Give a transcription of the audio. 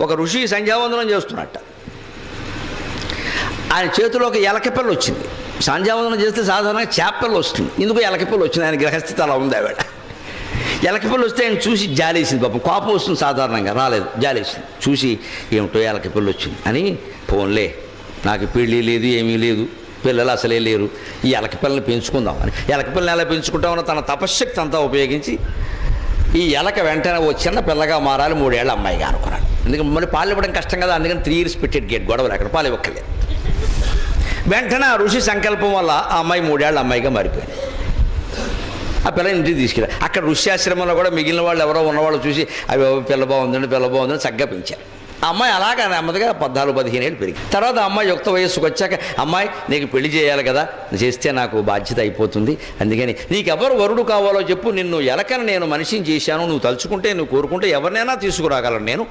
ఒక ఋషి సంధ్యావందనం చేస్తున్నట్ట. ఆయన చేతిలో ఒక ఎలకపిల్ల వచ్చింది. సంధ్యావందనం చేస్తే సాధారణంగా చేపపిల్ల వస్తుంది, ఇందుకు ఎలకపిల్ల వచ్చింది. ఆయన గ్రహస్థితి అలా ఉంది. ఆవిడ ఎలకపిల్ల వస్తే ఆయన చూసి జాలేసింది. పాపం కోపం వస్తుంది సాధారణంగా, రాలేదు, జాలేసింది. చూసి ఏమిటో ఎలకపిల్ల వచ్చింది అని, ఫోన్లే నాకు పెళ్ళి లేదు ఏమీ లేదు, పిల్లలు అసలే లేరు, ఈ ఎలకపిల్లని పెంచుకుందాం అని. ఎలకపిల్లని ఎలా పెంచుకుంటామని తన తపశ్శక్తి అంతా ఉపయోగించి ఈ ఎలక వెంటనే ఓ చిన్న పిల్లగా మారాలి, 3 ఏళ్ళ అమ్మాయిగా అనుకున్నాడు. ఎందుకంటే మళ్ళీ పాలు ఇవ్వడం కష్టం కదా, అందుకని 3 years పెట్టేది గేట్, గొడవలు అక్కడ పాలు ఇవ్వక్కర్లేదు. వెంటనే ఆ ఋషి సంకల్పం వల్ల ఆ అమ్మాయి 3 ఏళ్ళ అమ్మాయిగా మారిపోయింది. ఆ పిల్లని ఇంటికి తీసుకెళ్ళారు. అక్కడ ఋష్యాశ్రమంలో కూడా మిగిలిన వాళ్ళు ఎవరో ఉన్నవాళ్ళు చూసి అవి పిల్ల బాగుందని చక్కగా పెంచారు. ఆ అమ్మాయి అలాగా నెమ్మదిగా 14-15 ఏళ్ళు పెరిగింది. తర్వాత ఆ అమ్మాయి యుక్త వయస్సుకు వచ్చాక, అమ్మాయి నీకు పెళ్లి చేయాలి కదా, చేస్తే నాకు బాధ్యత అయిపోతుంది, అందుకని నీకెవరు వరుడు కావాలో చెప్పు, నిన్ను ఎలకని నేను మనిషిని చేశాను, నువ్వు తలుచుకుంటే నువ్వు కోరుకుంటే ఎవరినైనా తీసుకురాగలను నేను